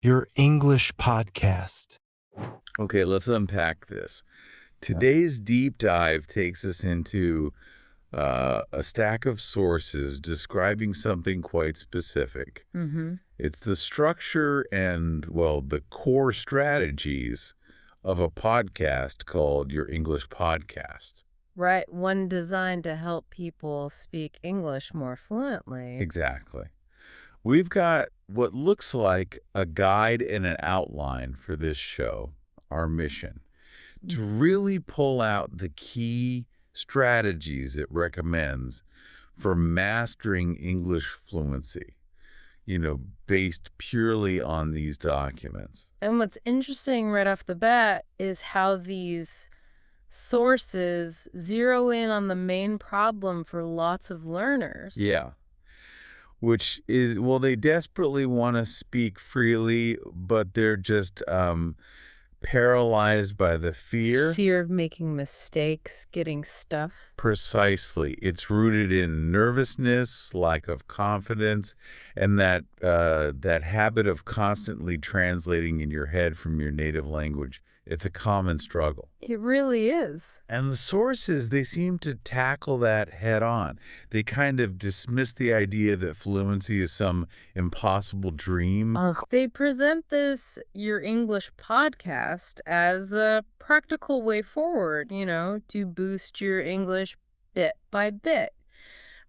Your English podcast. Okay, let's unpack this. Today's deep dive takes us into a stack of sources describing something quite specific. Mm-hmm. It's the structure and, well, the core strategies of a podcast called Your English Podcast. Right, one designed to help people speak English more fluently. Exactly. We've got what looks like a guide and an outline for this show, our mission, to really pull out the key strategies it recommends for mastering English fluency, based purely on these documents. And what's interesting right off the bat is how these sources zero in on the main problem for lots of learners. Yeah. Which is, well, they desperately want to speak freely, but they're just paralyzed by the fear. Fear of making mistakes, getting stuff. Precisely. It's rooted in nervousness, lack of confidence, and that habit of constantly translating in your head from your native language. It's a common struggle. It really is. And the sources, they seem to tackle that head on. They kind of dismiss the idea that fluency is some impossible dream. They present this Your English podcast as a practical way forward, to boost your English bit by bit,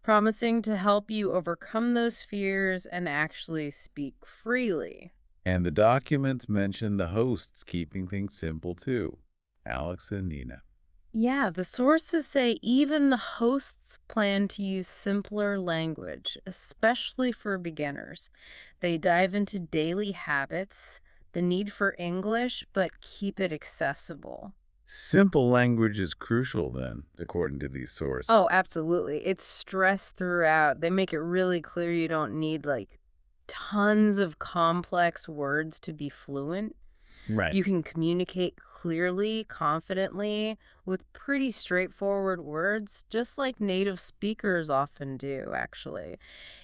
promising to help you overcome those fears and actually speak freely. And the documents mention the hosts keeping things simple too, Alex and Nina. Yeah, the sources say even the hosts plan to use simpler language, especially for beginners. They dive into daily habits, the need for English, but keep it accessible. Simple language is crucial then, according to these sources. Oh, absolutely. It's stressed throughout. They make it really clear you don't need tons of complex words to be fluent. Right. You can communicate clearly, confidently, with pretty straightforward words, just like native speakers often do, actually.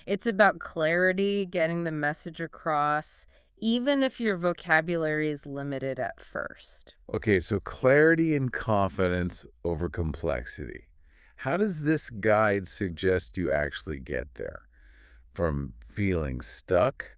It's about clarity, getting the message across, even if your vocabulary is limited at first. Okay, so clarity and confidence over complexity. How does this guide suggest you actually get there? From feeling stuck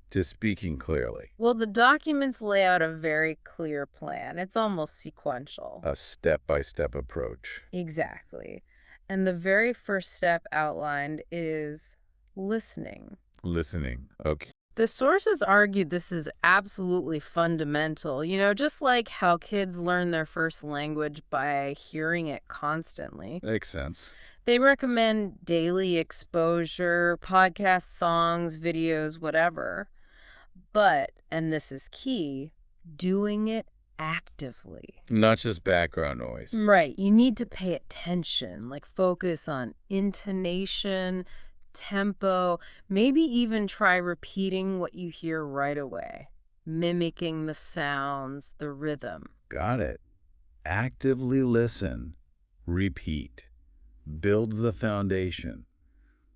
to speaking clearly. Well, the documents lay out a very clear plan. It's almost sequential. A step-by-step approach. Exactly. And the very first step outlined is listening. Listening. Okay. The sources argued this is absolutely fundamental, just like how kids learn their first language by hearing it constantly. Makes sense. They recommend daily exposure, podcasts, songs, videos, whatever. But, and this is key, doing it actively. Not just background noise. Right. You need to pay attention, focus on intonation, tempo, maybe even try repeating what you hear right away, mimicking the sounds, the rhythm. Got it. Actively listen, repeat. Builds the foundation.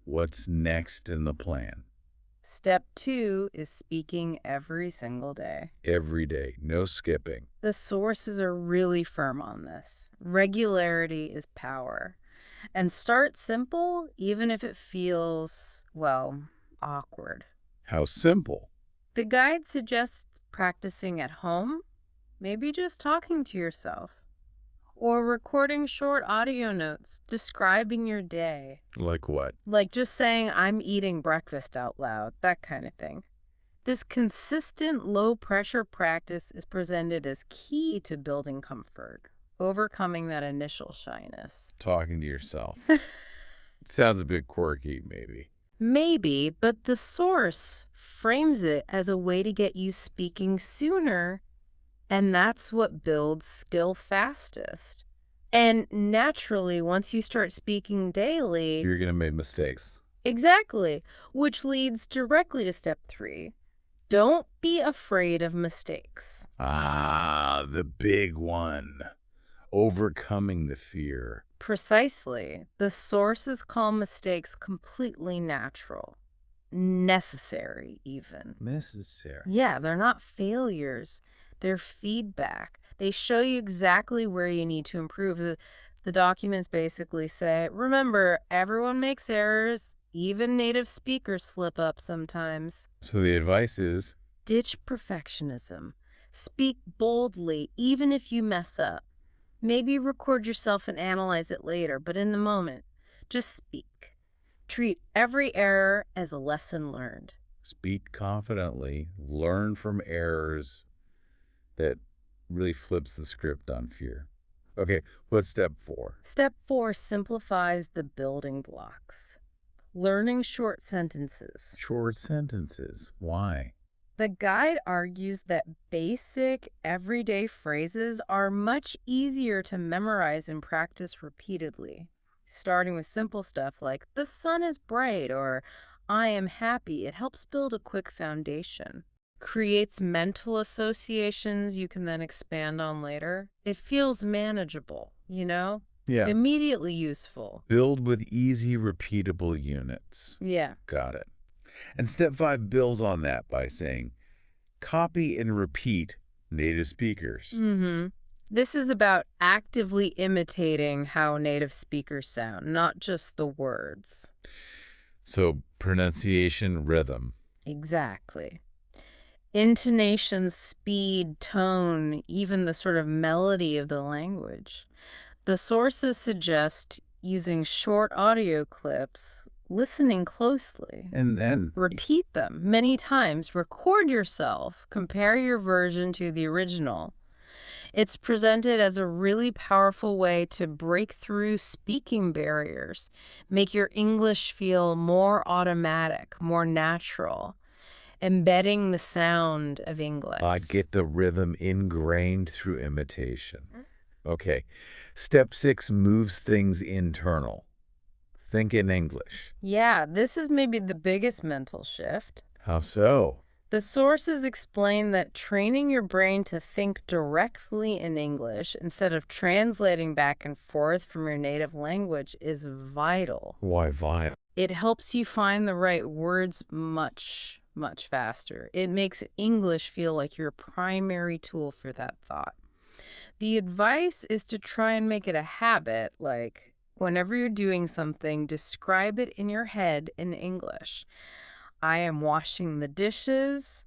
What's next in the plan? Step 2 is speaking every single day. Every day, no skipping. The sources are really firm on this. Regularity is power. And start simple, even if it feels, awkward. How simple? The guide suggests practicing at home, maybe just talking to yourself, or recording short audio notes describing your day. Like what? Like just saying, I'm eating breakfast out loud, that kind of thing. This consistent low-pressure practice is presented as key to building comfort, overcoming that initial shyness. Talking to yourself. Sounds a bit quirky, maybe. Maybe, but the source frames it as a way to get you speaking sooner, and that's what builds skill fastest. And naturally, once you start speaking daily... You're going to make mistakes. Exactly, which leads directly to step 3. Don't be afraid of mistakes. Ah, the big one. Overcoming the fear. Precisely. The sources call mistakes completely natural. necessary even. Necessary. Yeah, they're not failures. They're feedback. They show you exactly where you need to improve. The documents basically say, remember, everyone makes errors. Even native speakers slip up sometimes. So the advice is, Ditch perfectionism. Speak boldly, even if you mess up. Maybe record yourself and analyze it later, but in the moment, just speak. Treat every error as a lesson learned. speak confidently, learn from errors. That really flips the script on fear. Okay, what's step 4? Step 4 simplifies the building blocks. Learning short sentences. Short sentences. Why? The guide argues that basic, everyday phrases are much easier to memorize and practice repeatedly. Starting with simple stuff like, the sun is bright, or I am happy, it helps build a quick foundation. Creates mental associations you can then expand on later. It feels manageable, Yeah. Immediately useful. Build with easy, repeatable units. Yeah. Got it. And step 5 builds on that by saying, copy and repeat native speakers. This is about actively imitating how native speakers sound, not just the words. So pronunciation, rhythm. Exactly. Intonation, speed, tone, even the sort of melody of the language. The sources suggest using short audio clips, listening closely. And then Repeat them many times. Record yourself. Compare your version to the original. It's presented as a really powerful way to break through speaking barriers, make your English feel more automatic, more natural, embedding the sound of English. get the rhythm ingrained through imitation. Okay. Step 6 moves things internal. Think in English. Yeah, this is maybe the biggest mental shift. How so? The sources explain that training your brain to think directly in English instead of translating back and forth from your native language is vital. Why vital? It helps you find the right words much, much faster. It makes English feel like your primary tool for that thought. The advice is to try and make it a habit, like whenever you're doing something, describe it in your head in English. I am washing the dishes.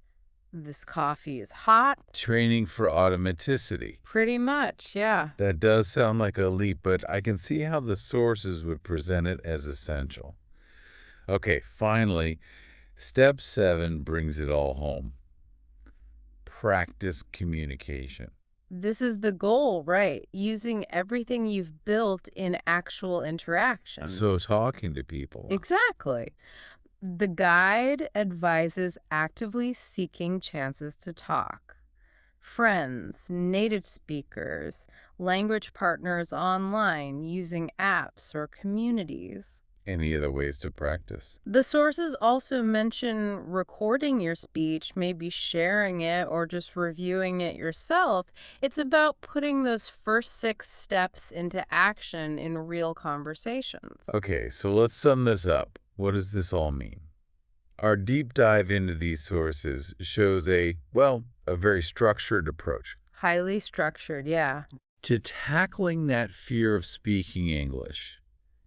This coffee is hot. Training for automaticity. Pretty much, yeah. That does sound like a leap, but I can see how the sources would present it as essential. Okay, finally, step 7 brings it all home. Practice communication. This is the goal, right? Using everything you've built in actual interaction. So talking to people. Exactly. The guide advises actively seeking chances to talk. Friends, native speakers, language partners online, using apps or communities. Any other ways to practice? The sources also mention recording your speech, maybe sharing it or just reviewing it yourself. It's about putting those first 6 steps into action in real conversations. Okay, so let's sum this up. What does this all mean? Our deep dive into these sources shows a very structured approach Highly structured, yeah. to tackling that fear of speaking English.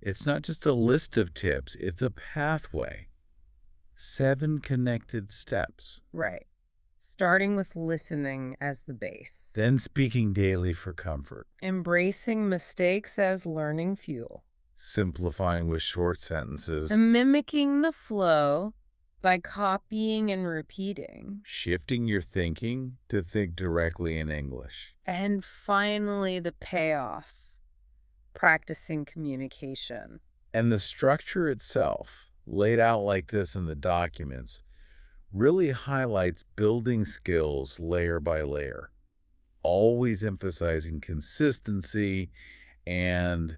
It's not just a list of tips, it's a pathway. 7 connected steps. Right. Starting with listening as the base. Then speaking daily for comfort. Embracing mistakes as learning fuel. Simplifying with short sentences. And mimicking the flow by copying and repeating. Shifting your thinking to think directly in English. And finally, the payoff. Practicing communication. And the structure itself, laid out like this in the documents, really highlights building skills layer by layer, always emphasizing consistency and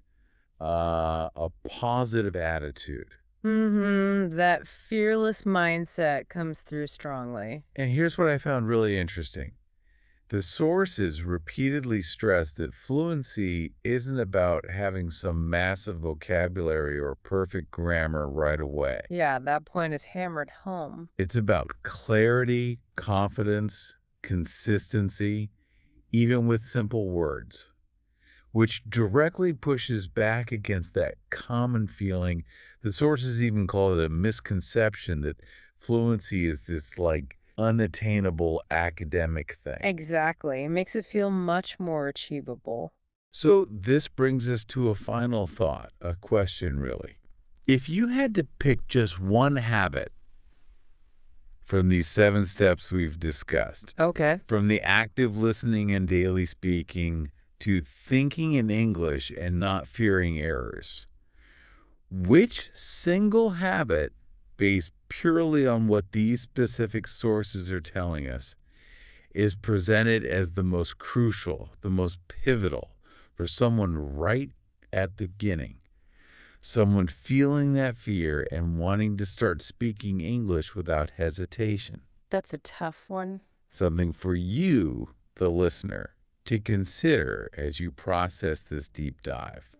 a positive attitude. That fearless mindset comes through strongly. And here's what I found really interesting. The sources repeatedly stress that fluency isn't about having some massive vocabulary or perfect grammar right away. Yeah, that point is hammered home. It's about clarity, confidence, consistency, even with simple words, which directly pushes back against that common feeling. The sources even call it a misconception that fluency is this unattainable academic thing. Exactly. It makes it feel much more achievable. So this brings us to a final thought, a question really. If you had to pick just one habit from these 7 steps we've discussed, Okay. from the active listening and daily speaking to thinking in English and not fearing errors, which single habit, based purely on what these specific sources are telling us, is presented as the most crucial, the most pivotal for someone right at the beginning? Someone feeling that fear and wanting to start speaking English without hesitation. That's a tough one. Something for you, the listener, to consider as you process this deep dive.